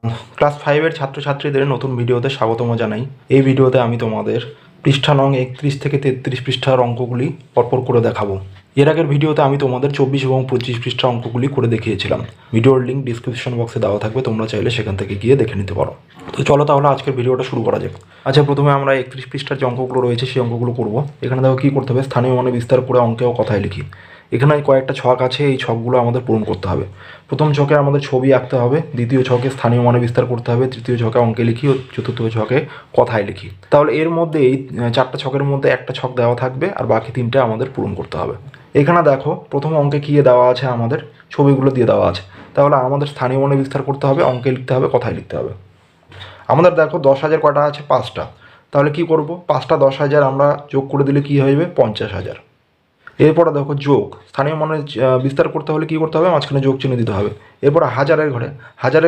Class 5-এর ছাত্রছাত্রীদের নতুন ভিডিওতে স্বাগতম জানাই। এই ভিডিওতে আমি তোমাদের পৃষ্ঠা নং 31 থেকে 33 পৃষ্ঠার অঙ্কগুলি পরপর করে দেখাবো। এর আগের ভিডিওতে আমি তোমাদের 24 এবং 25 পৃষ্ঠার অঙ্কগুলি করে দেখিয়েছিলাম। ভিডিওর লিঙ্ক ডিসক্রিপশন বক্সে দেওয়া থাকবে, তোমরা চাইলে সেখান থেকে গিয়ে দেখে নিতে পারো। তো চলো তাহলে আজকের ভিডিওটা শুরু করা যাক। আচ্ছা, প্রথমে আমরা 31 পৃষ্ঠার যে অঙ্কগুলো রয়েছে সেই অঙ্কগুলো করবো। এখানে দেখো কী করতে হবে, স্থানীয় মানে বিস্তার করে অঙ্কে ও কথায় লিখি। এখানে কয়েকটা ছক আছে, এই ছকগুলো আমাদের পূরণ করতে হবে। প্রথম ছকে আমাদের ছবি আঁকতে হবে, দ্বিতীয় ছকে স্থানীয় মানে বিস্তার করতে হবে, তৃতীয় ছকে অঙ্কে লিখি ও চতুর্থ ছকে কথায় লিখি। তাহলে এর মধ্যে এই 4টা ছকের মধ্যে একটা ছক দেওয়া থাকবে আর বাকি 3টে আমাদের পূরণ করতে হবে। এখানে দেখো প্রথম অঙ্কে কী দেওয়া আছে, আমাদের ছবিগুলো দিয়ে দেওয়া আছে। তাহলে আমাদের স্থানীয় মানে বিস্তার করতে হবে, অঙ্কে লিখতে হবে, কথায় লিখতে হবে। আমাদের দেখো 10,000 কটা আছে, 5টা। তাহলে কি করব, 5টা 10,000 আমরা যোগ করে দিলে কি হয়ে যাবে, 50,000। এরপরে দেখো যোগ, স্থানীয় মানে বিস্তার করতে হলে কী করতে হবে, মাঝখানে যোগ চিহ্ন দিতে হবে। এরপরে হাজারের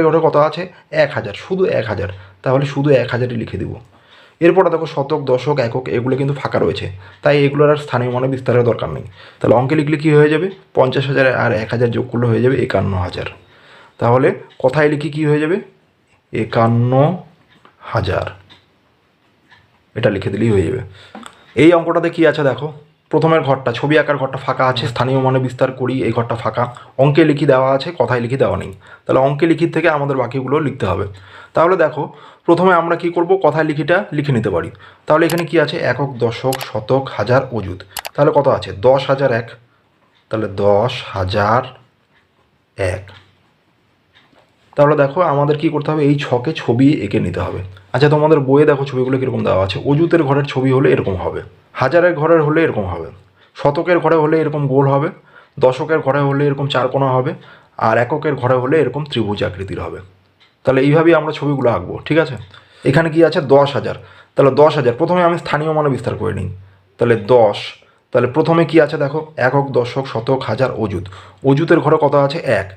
ঘরে কত আছে, 1,000, শুধু 1,000। তাহলে শুধু 1,000ই লিখে দিব। এরপরে দেখো শতক, দশক, একক এগুলো কিন্তু ফাঁকা রয়েছে, তাই এগুলোর আর স্থানীয় মানে বিস্তারের দরকার নেই। তাহলে অঙ্কে লিখলে কী হয়ে যাবে, 50,000 আর 1,000 যোগ করলে হয়ে যাবে 51,000। তাহলে কথায় লিখি কী হয়ে যাবে, 51,000। এটা লিখে দিলেই হয়ে যাবে। এই অঙ্কটাতে কী আছে দেখো, প্রথমের ঘরটা ছবি আঁকার ঘরটা ফাঁকা আছে, স্থানীয় মানে বিস্তার করি, এই ঘরটা ফাঁকা। অঙ্কে লিখি দেওয়া আছে, কথায় লিখি দেওয়া নেই। তাহলে অঙ্কে লিখির থেকে আমাদের বাকিগুলো লিখতে হবে। তাহলে দেখো প্রথমে আমরা কি করব, কথায় লিখিটা লিখে নিতে পারি। তাহলে এখানে কি আছে, একক, দশক, শতক, হাজার, অযুত। তাহলে কত আছে, 10,001। তাহলে 10,001। তাহলে দেখো আমাদের কি করতে হবে, এই ছকে ছবি এঁকে নিতে হবে। আচ্ছা, তোমাদের বইয়ে দেখো ছবিগুলো কীরকম দেওয়া আছে। অযুতের ঘরের ছবি হলে এরকম হবে, হাজারের ঘরের হলে এরকম হবে, শতকের ঘরে হলে এরকম গোল হবে, দশকের ঘরে হলে এরকম চারকোনা হবে, আর এককের ঘরে হলে এরকম ত্রিভুজ আকৃতির হবে। তাহলে এইভাবেই আমরা ছবিগুলো আঁকবো, ঠিক আছে। এখানে কি আছে, 10,000। তাহলে 10,000 প্রথমে আমি স্থানীয় মানে বিস্তার করে নিই। তাহলে 10, তাহলে প্রথমে কি আছে দেখো, একক, দশক, শতক, হাজার, অযুত। অযুতের ঘরে কত আছে, 1।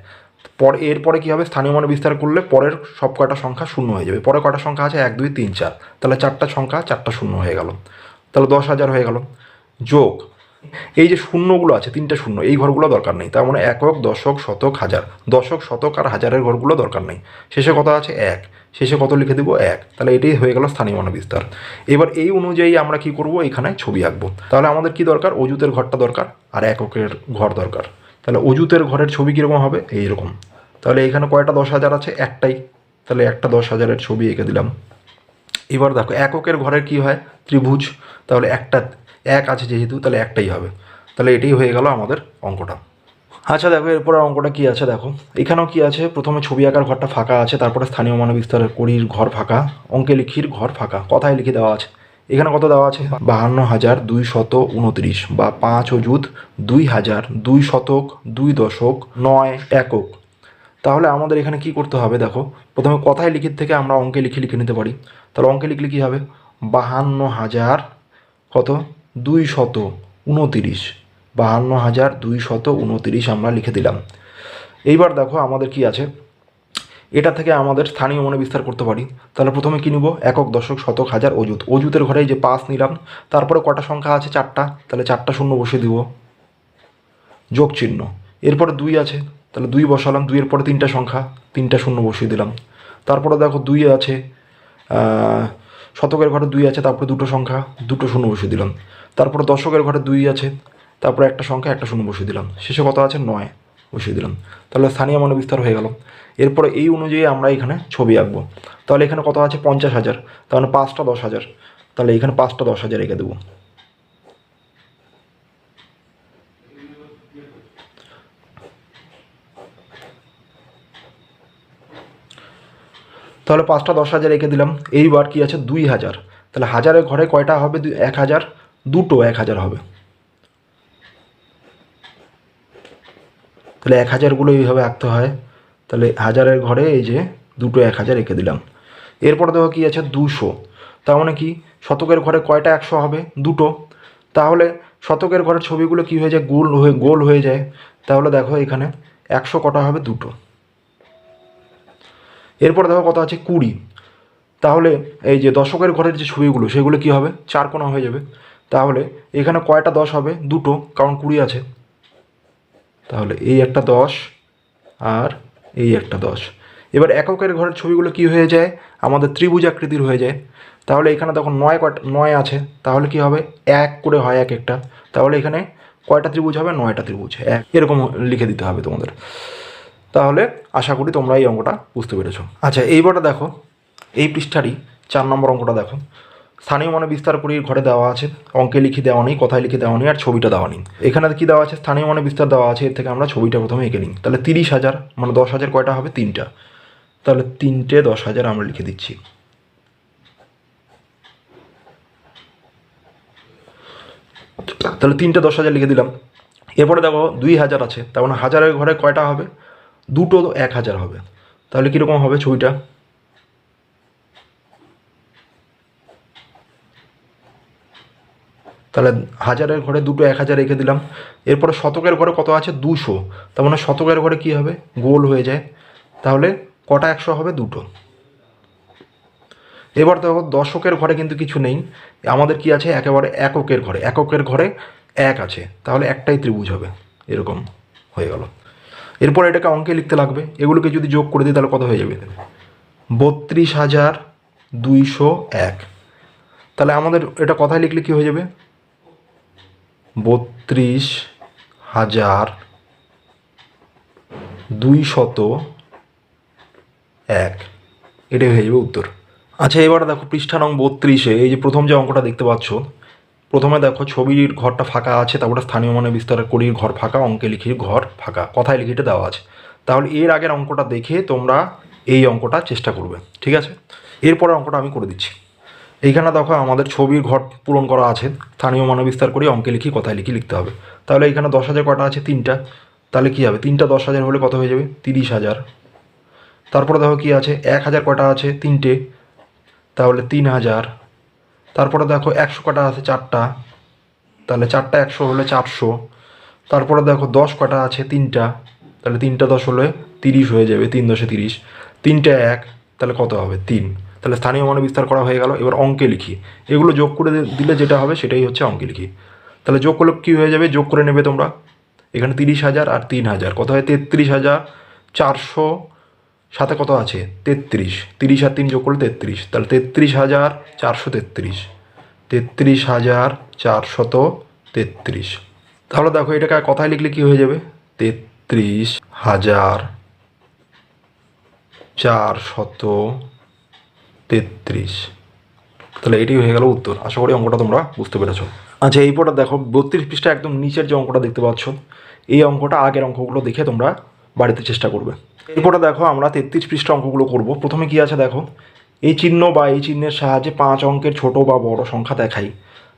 এরপরে কী হবে, স্থানীয় মানে বিস্তার করলে পরের সব কয়টা সংখ্যা শূন্য হয়ে যাবে। পরে কয়টা সংখ্যা আছে, 1, 2, 3, 4। তাহলে 4টা সংখ্যা, 4টা শূন্য হয়ে গেল। তাহলে 10,000 হয়ে গেল। যোগ, এই যে শূন্যগুলো আছে, 3টে শূন্য, এই ঘরগুলো দরকার নেই। তার মানে একক, দশক, শতক, হাজার। দশক, শতক আর হাজারের ঘরগুলো দরকার নেই। শেষে কত আছে, 1। শেষে কত লিখে দেবো, 1। তাহলে এটাই হয়ে গেল স্থানীয় মানে বিস্তার। এবার এই অনুযায়ী আমরা কি করব, এখানে ছবি আঁকবো। তাহলে আমাদের কি দরকার, অযুতের ঘরটা দরকার আর এককের ঘর দরকার। তাহলে অযুতের ঘরের ছবি কীরকম হবে, এইরকম। তাহলে এখানে কয়টা 10,000 আছে, একটাই। তাহলে একটা 10,000-এর ছবি এঁকে দিলাম। এবার দেখো এককের ঘরের কি হয়, ত্রিভুজ। তাহলে একটা 1 আছে যেহেতু, তাহলে একটাই হবে। তাহলে এটাই হয়ে গেল আমাদের অঙ্কটা। আচ্ছা দেখো এরপরে অঙ্কটা কি আছে দেখো, এখানেও কি আছে, প্রথমে ছবি আঁকার ঘরটা ফাঁকা আছে, তারপরে স্থানীয় মানে বিস্তার করির ঘর ফাঁকা, অঙ্কে লিখির ঘর ফাঁকা, কথায় লিখে দেওয়া আছে। এখানে কত দেওয়া আছে, 52,229 বা 5 অযুত, 2,000, 2 শতক, 2 দশক, 9 একক। তাহলে আমাদের এখানে কি করতে হবে দেখো, প্রথমে কথায় লিখিত থেকে আমরা অঙ্কে লিখে নিতে পারি। তাহলে অঙ্কে লিখলে কী হবে, 52,000 কত, 229। 52,229 আমরা লিখে দিলাম। এইবার দেখো আমাদের কি আছে, এটা থেকে আমাদের স্থানীয় মানে বিস্তার করতে পারি। তাহলে প্রথমে কী নিব, একক, দশক, শতক, হাজার, অযুত। অযুতের ঘরে যে 5 নিলাম, তারপরে কটা সংখ্যা আছে, 4টা। তাহলে 4টা শূন্য বসিয়ে দিব, যোগ চিহ্ন। এরপরে 2 আছে, তাহলে 2 বসালাম। 2-এর পরে 3টা সংখ্যা, 3টা শূন্য বসিয়ে দিলাম। তারপরে দেখো 2 আছে, শতকের ঘরে 2 আছে, তারপরে 2টো সংখ্যা, 2টো শূন্য বসিয়ে দিলাম। তারপরে দশকের ঘরে 2 আছে, তারপরে একটা সংখ্যা, একটা শূন্য বসিয়ে দিলাম। শেষে কত আছে, 9 বসিয়ে দিলাম। তাহলে স্থানীয় মানে বিস্তার হয়ে গেল। এরপরে এই অনুযায়ী আমরা এখানে ছবি আঁকবো। তাহলে এখানে কত আছে, 50,000। তাহলে 5টা 10,000। তাহলে এখানে 5টা 10,000 এঁকে দেবো। তাহলে 5টা 10,000 এঁকে দিলাম। এইবার কি আছে, 2,000। তাহলে হাজারের ঘরে কয়টা হবে, 1,000, দুটো 1,000 হবে। তাহলে 1,000গুলো এইভাবে আঁকতে হয়। তাহলে হাজারের ঘরে এই যে দুটো 1,000 এঁকে দিলাম। এরপরে দেখো কী আছে, 200। তার মানে কি, শতকের ঘরে কয়টা 100 হবে, দুটো। তাহলে শতকের ঘরের ছবিগুলো কি হয়ে যায়, গোল হয়ে যায়। তাহলে দেখো এখানে 100 কটা হবে, দুটো। এরপরে দেখো কত আছে, 20। তাহলে এই যে দশকের ঘরের যে ছবিগুলো সেগুলো কি হবে, 4 কোণা হয়ে যাবে। তাহলে এখানে কয়টা 10 হবে, দুটো, কারণ 20 আছে। তাহলে এই একটা 10 আর এই একটা 10। এবার এককের ঘরের ছবিগুলো কি হয়ে যায়, আমাদের ত্রিভুজ আকৃতির হয়ে যায়। তাহলে এখানে দেখো 9 আছে, তাহলে কি হবে, 1 করে হয় এক একটা, তাহলে এখানে কয়টা ত্রিভুজ হবে, 9টা ত্রিভুজ, এক এরকম লিখে দিতে হবে তোমাদের। তাহলে আশা করি তোমরা এই অঙ্কটা বুঝতে পেরেছো। আচ্ছা, এইবারটা দেখো, এই পৃষ্ঠারই 4 নম্বর অঙ্কটা দেখো। স্থানীয় মানে বিস্তার করি ঘরে দেওয়া আছে, অঙ্কে লিখে দেওয়া নেই, কথায় লিখে দেওয়া নেই, আর ছবিটা দেওয়া নেই। এখানে কি দেওয়া আছে, স্থানীয় মানে বিস্তার দেওয়া আছে, এর থেকে আমরা ছবিটা প্রথমে এঁকে নিই। তাহলে 30,000 মানে 10,000 কয়টা হবে, 3টা। তাহলে 3টে 10,000 আমরা লিখে দিচ্ছি। তাহলে 3টে 10,000 লিখে দিলাম। এরপরে দেখো 2,000 আছে, তার মানে হাজারের ঘরে কয়টা হবে, দুটো 1,000 হবে। তাহলে কীরকম হবে ছবিটা, তাহলে হাজারের ঘরে দুটো 1,000 রেখে দিলাম। এরপরে শতকের ঘরে কত আছে, 200, তার মানে শতকের ঘরে কী হবে, গোল হয়ে যায়। তাহলে কটা 100 হবে, দুটো। এবার দেখো দশকের ঘরে কিন্তু কিছু নেই, আমাদের কি আছে, একেবারে এককের ঘরে, এককের ঘরে 1 আছে, তাহলে একটাই ত্রিভুজ হবে, এরকম হয়ে গেল। এরপর এটাকে অঙ্কে লিখতে লাগবে, এগুলোকে যদি যোগ করে দিই তাহলে কত হয়ে যাবে, 32,201। তাহলে আমাদের এটা কথায় লিখলে কি হয়ে যাবে, 32,201, এটাই হয়ে যাবে উত্তর। আচ্ছা, এবার দেখো পৃষ্ঠা নং 32-এ এই যে প্রথম যে অঙ্কটা দেখতে পাচ্ছ, প্রথমে দেখো ছবির ঘরটা ফাঁকা আছে, তারপরে স্থানীয় মানে বিস্তার করি ঘর ফাঁকা, অঙ্কে লিখি ঘর ফাঁকা, কথায় লিখিটা দেওয়া আছে। তাহলে এর আগের অঙ্কটা দেখে তোমরা এই অঙ্কটা চেষ্টা করবে, ঠিক আছে। এরপরের অঙ্কটা আমি করে দিচ্ছি। এইখানে দেখো আমাদের ছবির ঘর পূরণ করা আছে, স্থানীয় মানে বিস্তার করি, অঙ্কে লিখি কথায় লিখি লিখতে হবে। তাহলে এখানে 10,000 কটা আছে, 3টা। তাহলে কী হবে, 3টা 10,000 হলে কত হয়ে যাবে, 30,000। তারপরে দেখো কী আছে, 1,000 কটা আছে, 3টে, তাহলে 3,000। তারপরে দেখো 100 কটা আছে, 4টা, তাহলে 4টা 100 হলে 400। তারপরে দেখো 10 কটা আছে, 3টা, তাহলে 3টা 10 হলে 30 হয়ে যাবে, 3 10 30। 3টে 1, তাহলে কত হবে, 3। তাহলে স্থানীয় মানে বিস্তার করা হয়ে গেল। এবার অঙ্কে লিখি, এগুলো যোগ করে দিলে যেটা হবে সেটাই হচ্ছে অঙ্কে লিখি। তাহলে যোগ করলে কী হয়ে যাবে, যোগ করে নেবে তোমরা, এখানে 30,000 আর 3,000 কত হয়, 33,400, সাথে কত আছে, 33, 30 আর 3 যোগ করলে 33, তাহলে 33,433, 33,433। তাহলে দেখো এটাকে কথায় লিখলে কী হয়ে যাবে, 33,433। তাহলে এটাই হয়ে গেল উত্তর। আশা করি অঙ্কটা তোমরা বুঝতে পেরেছো। আচ্ছা, এই পরে দেখো 32 পৃষ্ঠা একদম নিচের যে অঙ্কটা দেখতে পাচ্ছ, এই অঙ্কটা আগের অঙ্কগুলো দেখে তোমরা বাড়িতে চেষ্টা করবে। এরপরে দেখো আমরা 33 পৃষ্ঠা অঙ্কগুলো করব। প্রথমে কি আছে দেখো, এই চিহ্ন বা এই চিহ্নের সাহায্যে 5 অঙ্কের ছোট বা বড় সংখ্যা দেখাই।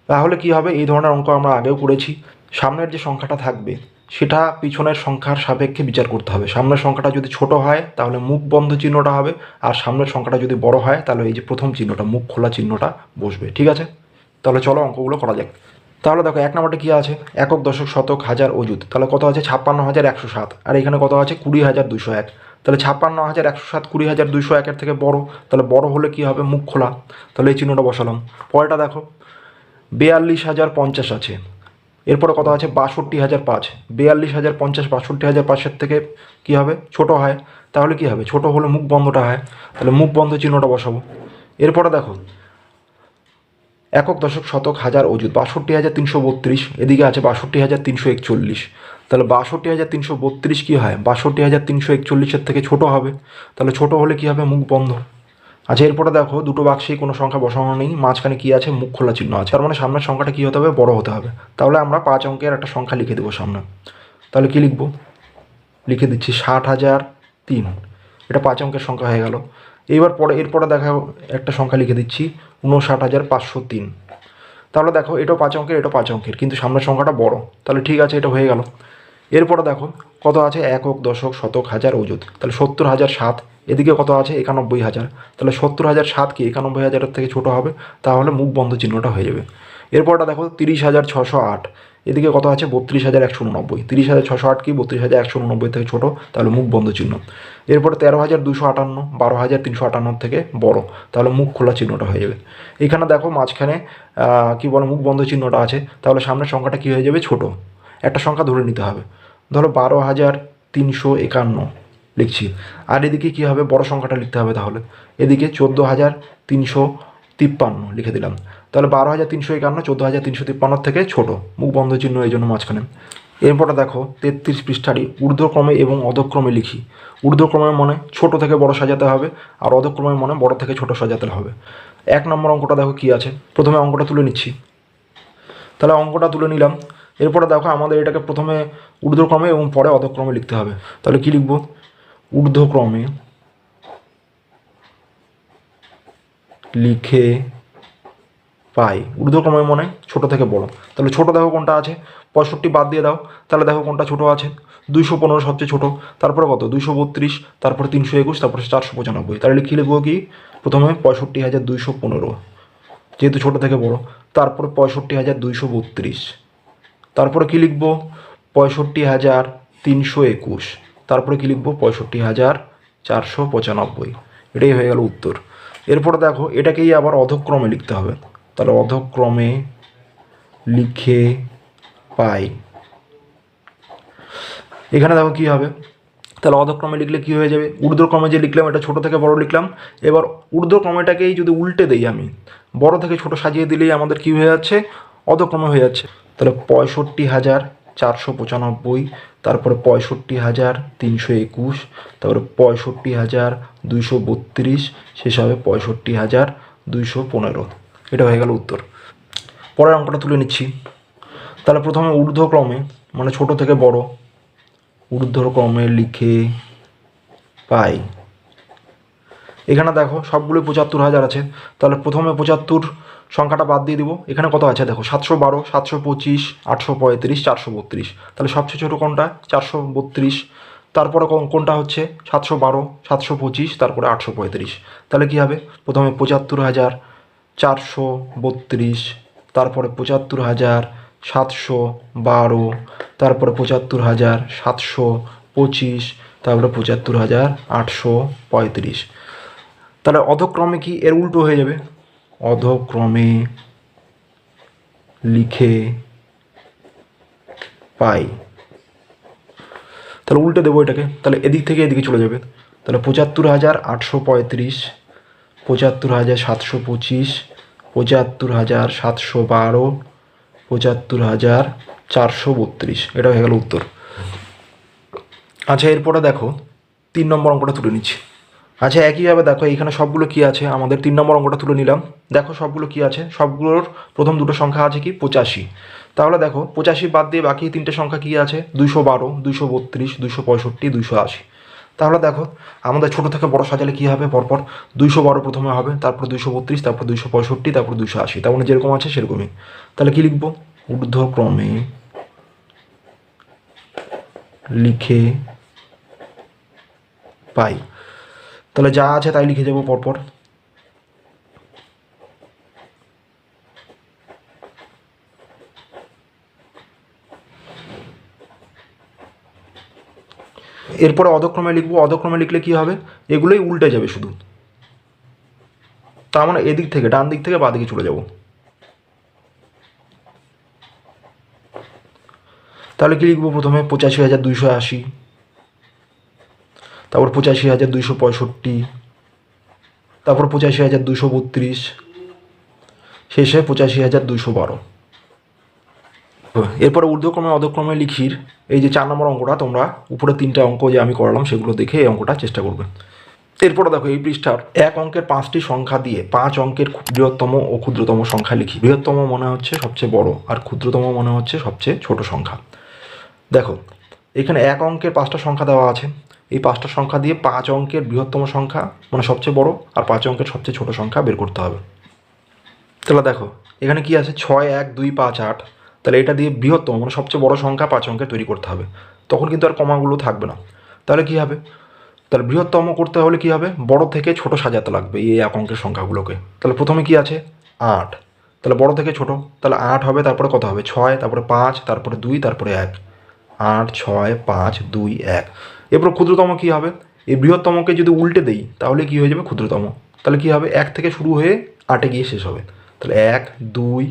তাহলে কি হবে, এই ধরনের অঙ্ক আমরা আগেও করেছি। সামনের যে সংখ্যাটা থাকবে সেটা পিছনের সংখ্যার সাপেক্ষে বিচার করতে হবে। সামনের সংখ্যাটা যদি ছোট হয় তাহলে মুখ বন্ধ চিহ্নটা হবে, আর সামনের সংখ্যাটা যদি বড় হয় তাহলে এই যে প্রথম চিহ্নটা, মুখ খোলা চিহ্নটা বসবে, ঠিক আছে। তাহলে চলো অঙ্কগুলো করা যাক। তাহলে দেখো 1 নম্বরটা কী আছে, একক দশক শতক হাজার অযুত, তাহলে কত আছে, 56,107, আর এখানে কত আছে, 20,201। তাহলে 56,107 20,201 থেকে বড়, তাহলে বড় হলে কী হবে, মুখ খোলা, তাহলে এই চিহ্নটা বসালাম। পরেরটা দেখো 42,050 আছে, এরপরে কত আছে, 62,005, 42,050 62,005 থেকে কী হবে, ছোট হয়, তাহলে কী হবে, ছোট হলে মুখ বন্ধটা হয়, তাহলে মুখ বন্ধ চিহ্নটা বসাবো। এরপরে দেখো একক দশক শতক হাজার অযুত, 62,332, এদিকে আছে 62,341, তাহলে 62,332 কী হয়, 62,341 থেকে ছোট হবে, তাহলে ছোট হলে কী হবে, মুখ বন্ধ। আচ্ছা, এরপরে দেখো দুটো বাক্সেই কোনো সংখ্যা বসানো নেই, মাঝখানে কী আছে, মুখ খোলা চিহ্ন আছে, তার মানে সামনের সংখ্যাটা কী হতে হবে, বড় হতে হবে। তাহলে আমরা 5 অঙ্কের একটা সংখ্যা লিখে দেবো সামনে। তাহলে কী লিখবো, লিখে দিচ্ছি 60,003, এটা 5 অঙ্কের সংখ্যা হয়ে গেল। এরপরে দেখো একটা সংখ্যা লিখে দিচ্ছি 59,503। তাহলে দেখো এটাও 5 অঙ্কের, এটাও 5 অঙ্কের, কিন্তু সামনের সংখ্যাটা বড়, তাহলে ঠিক আছে, এটা হয়ে গেল। এরপরে দেখো কত আছে, একক দশক শতক হাজার অযুত, তাহলে 70,007, এদিকে কত আছে, 91,000, তাহলে 70,007 কি 91,000 থেকে ছোট হবে, তাহলে মুখ বন্ধ চিহ্নটা হয়ে যাবে। এরপরটা দেখো 30,608, এদিকে কত আছে, 32,189, 30,608 কি 32,189 থেকে ছোট, তাহলে মুখ বন্ধ চিহ্ন। এরপরে 13,258, 12,358 থেকে বড়, তাহলে মুখ খোলা চিহ্নটা হয়ে যাবে। এখানে দেখো মাঝখানে কি বলে, মুখ বন্ধ চিহ্নটা আছে, তাহলে সামনের সংখ্যাটা কী হয়ে যাবে, ছোট, একটা সংখ্যা ধরে নিতে হবে। ধরো 12,351 লিখছি। আর এদিকে কী হবে, বড় সংখ্যাটা লিখতে হবে। তাহলে এদিকে 14,353 লিখে দিলাম। তাহলে 12,351, 14,353 থেকে ছোট, মুখ বন্ধ চিহ্ন এই জন্য মাঝখানে। এরপরে দেখো 33 পৃষ্ঠাটি ঊর্ধ্বক্রমে এবং অধক্রমে লিখি। ঊর্ধ্বক্রমের মনে ছোট থেকে বড় সাজাতে হবে, আর অধক্রমের মনে বড় থেকে ছোট সাজাতে হবে। 1 নম্বর অঙ্কটা দেখো কী আছে। প্রথমে অঙ্কটা তুলে নিচ্ছি। তাহলে অঙ্কটা তুলে নিলাম। এরপরে দেখো আমাদের এটাকে প্রথমে ঊর্ধ্বক্রমে এবং পরে অধক্রমে লিখতে হবে। তাহলে কী লিখব, ঊর্ধ্বক্রমে লিখে পাই। ঊর্ধ্বক্রমে মানে ছোট থেকে বড়। তাহলে ছোট দেখো কোনটা আছে, 65 বাদ দিয়ে দাও। তাহলে দেখো কোনটা ছোট আছে, 215 সবচেয়ে ছোট। তারপরে কত, 232, তারপরে 321, তারপরে 495। তাহলে কী লিখবো, কি প্রথমে 65,215 যেহেতু ছোট থেকে বড়। তারপরে 65,232। তারপরে কী লিখব, 65,321। তারপরে কী লিখব, 65,495। এটাই হয়ে গেল উত্তর। এরপরে দেখো এটাকেই আবার অধক্রমে লিখতে হবে। তাহলে অধক্রমে লিখে পাই। এখানে দেখো কী হবে, তাহলে অধক্রমে লিখলে কী হয়ে যাবে, ঊর্ধ্বক্রমে যে লিখলাম এটা ছোট থেকে বড় লিখলাম। এবার ঊর্ধ্বক্রমেটাকেই যদি উল্টে দিই আমি, বড় থেকে ছোট সাজিয়ে দিলেই আমাদের কী হয়ে যাচ্ছে, অধক্রমে হয়ে যাচ্ছে। তাহলে 65,495, তারপরে 65,321, তারপরে 65,232, শেষ হবে 65,215। এটা হয়ে গেল উত্তর। পরের অঙ্কটা তুলে নিচ্ছি। তাহলে প্রথমে ঊর্ধ্বক্রমে মানে ছোট থেকে বড়, ঊর্ধ্বক্রমে লিখে পাই। এখানে দেখো সবগুলো 75,000 আছে। তাহলে প্রথমে 75 সংখ্যাটা বাদ দিয়ে দিব। এখানে কত আছে দেখো, 712, 725, 835, 432। তাহলে সবচেয়ে ছোটো কোনটা, 432। তারপরে কোনটা হচ্ছে 712, 725, তারপরে 835। তাহলে কী হবে, প্রথমে 75,432, তারপরে 75,712, তারপরে 75,725, তারপরে 75,835। তাহলে অধক্রমে কি এর উল্টো হয়ে যাবে, অধক্রমে লিখে পাই। তাহলে উল্টে দেবো এটাকে, তাহলে এদিক থেকে এদিকে চলে যাবে। তাহলে 75,835, 75,725, 75,712, 75,432। এটা হয়ে গেল উত্তর। আচ্ছা এরপরে দেখো 3 নম্বর অঙ্কটা তুলে নিচ্ছি। আচ্ছা একইভাবে দেখো এইখানে সবগুলো কি আছে, আমাদের 3 নম্বর অঙ্কটা তুলে নিলাম। দেখো সবগুলো কি আছে, সবগুলোর প্রথম দুটো সংখ্যা আছে কি 85। তাহলে দেখো 85 বাদ দিয়ে বাকি তিনটে সংখ্যা কি আছে, 212, 232, 265, 280। তাহলে দেখো আমাদের ছোট থেকে বড় সাজালে কি হবে, পরপর 212 প্রথমে হবে, তারপর 232, তারপর 265, তারপর 280। তার মানে যেরকম আছে সেরকমই। তাহলে কি লিখবো, ঊর্ধ্বক্রমে লিখে পাই। তাহলে যা আছে তাই লিখে যাবো পরপর। এরপরে অধক্রমে লিখবো। অধক্রমে লিখলে কি হবে, এগুলোই উল্টে যাবে শুধু। তার মানে এদিক থেকে ডান দিক থেকে বাঁ দিকে চলে যাব। তাহলে কি লিখবো, প্রথমে 85,280, তারপর 85,265, তারপর 85,232, শেষে 85,212। এরপরে ঊর্ধ্বক্রমে অধক্রমে লিখির এই যে 4 নম্বর অঙ্কটা, তোমরা উপরে 3টে অঙ্ক যে আমি করালাম সেগুলো দেখে এই অঙ্কটা চেষ্টা করবে। এরপরে দেখো এই পৃষ্ঠার 1 অঙ্কের 5টি সংখ্যা দিয়ে 5 অঙ্কের বৃহত্তম ও ক্ষুদ্রতম সংখ্যা লিখি। বৃহত্তম মনে হচ্ছে সবচেয়ে বড়, আর ক্ষুদ্রতম মনে হচ্ছে সবচেয়ে ছোট সংখ্যা। দেখো এখানে 1 অঙ্কের 5টা সংখ্যা দেওয়া আছে। এই 5টা সংখ্যা দিয়ে 5 অঙ্কের বৃহত্তম সংখ্যা মানে সবচেয়ে বড়, আর 5 অঙ্কের সবচেয়ে ছোট সংখ্যা বের করতে হবে। তাহলে দেখো এখানে কি আছে, 6, 1, 2, 5, 8। তাহলে এটা দিয়ে বৃহত্তম মানে সবচেয়ে বড় সংখ্যা 5 অঙ্কের তৈরি করতে হবে। তখন কিন্তু আর কমাগুলো থাকবে না। তাহলে কি হবে, তাহলে বৃহত্তম করতে হলে কি হবে, বড় থেকে ছোট সাজাতে লাগবে এই 1 অঙ্কের সংখ্যাগুলোকে। তাহলে প্রথমে কি আছে 8, তাহলে বড় থেকে ছোট, তাহলে 8 হবে, তারপরে কত হবে 6, তারপরে 5, তারপরে 2, তারপরে 1। 8, 6, 5, 2, 1। এরপর ক্ষুদ্রতম কি হবে, এই বৃহত্তমকে যদি উল্টে দেই তাহলে কি হয়ে যাবে ক্ষুদ্রতম। তাহলে কি হবে, 1 থেকে শুরু হয়ে 8-এ গিয়ে শেষ হবে। তাহলে 1, 2,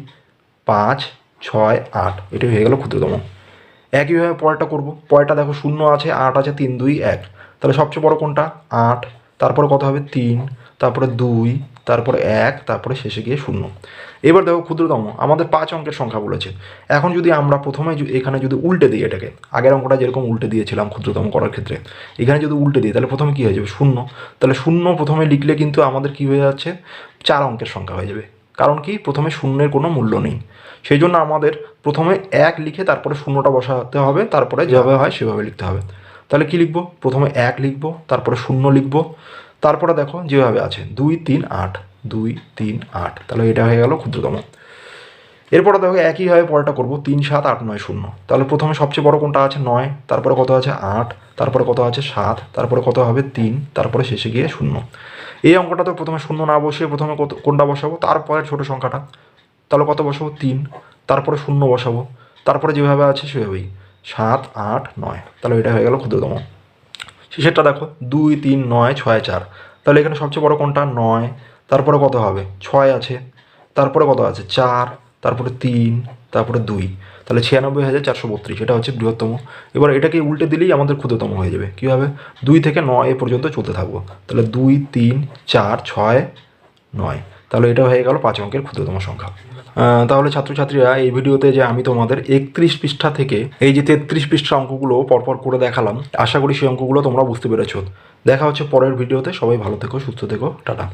5, 6, 8, এটাই হয়ে গেল ক্ষুদ্রতম। একইভাবে পরেরটা করবো। পরেরটা দেখো 0 আছে, 8 আছে, 3, 2, 1। তাহলে সবচেয়ে বড় কোনটা? 8, তারপরে কত হবে? 3, তারপরে 2, তারপরে 1, তারপরে শেষে গিয়ে 0। এবার দেখো ক্ষুদ্রতম আমাদের 5 অঙ্কের সংখ্যা বলেছে। এখন যদি আমরা প্রথমে এখানে যদি উল্টে দিই এটাকে, আগের অঙ্কটা যেরকম উল্টে দিয়েছিলাম ক্ষুদ্রতম করার ক্ষেত্রে, এখানে যদি উল্টে দিই তাহলে প্রথমে কী হয়ে যাবে? 0। তাহলে 0 প্রথমে লিখলে কিন্তু আমাদের কী হয়ে যাচ্ছে? 4 অঙ্কের সংখ্যা হয়ে যাবে। কারণ কি? প্রথমে শূন্যের কোনো মূল্য নেই। সেই জন্য আমাদের প্রথমে 1 লিখে তারপরে 0টা বসাতে হবে, তারপরে যেভাবে হয় সেভাবে লিখতে হবে। তাহলে কি লিখব? প্রথমে 1 লিখব, তারপরে 0 লিখব, তারপরে দেখো যেভাবে আছে 2, 3, 8, 2, 3, 8, তাহলে এটা হয়ে গেল ক্ষুদ্রতম। এরপরে দেখো একইভাবে পরেরটা করবো, 3, 7, 8, 9, 0। তাহলে প্রথমে সবচেয়ে বড় কোনটা আছে? 9, তারপরে কত আছে? 8, তারপরে কত আছে? 7, তারপরে কত হবে? 3, তারপরে শেষে গিয়ে 0। এই অঙ্কটা তো প্রথমে 0 না বসিয়ে প্রথমে কোনটা বসাবো? তারপরে ছোটো সংখ্যাটা। তাহলে কত বসাবো? 3, তারপরে 0 বসাবো, তারপরে যেভাবে আছে সেভাবেই 7, 8, 9। তাহলে এটা হয়ে গেল ক্ষুদ্রতম। শেষেরটা দেখো 2, 3, 9, 6, 4। তাহলে এখানে সবচেয়ে বড় কোনটা? 9, তারপরে কত হবে? 6 আছে, তারপরে কত আছে? 4, তারপরে 3, তারপরে 2। তাহলে 96,432, এটা হচ্ছে বৃহত্তম। এবার এটাকে উল্টে দিলেই আমাদের ক্ষুদ্রতম হয়ে যাবে। কীভাবে? 2 থেকে 9 পর্যন্ত চলতে থাকবো। তাহলে 2, 3, 4, 6, 9। তাহলে এটা হয়ে গেল 5 অঙ্কের ক্ষুদ্রতম সংখ্যা। তাহলে ছাত্রছাত্রীরা, এই ভিডিওতে যে আমি তোমাদের 31 পৃষ্ঠা থেকে এই যে 33 পৃষ্ঠা অঙ্কগুলো পরপর করে দেখালাম, আশা করি সেই অঙ্কগুলো তোমরা বুঝতে পেরেছো। দেখা হচ্ছে পরের ভিডিওতে। সবাই ভালো থেকো, সুস্থ থেকো, টাটা।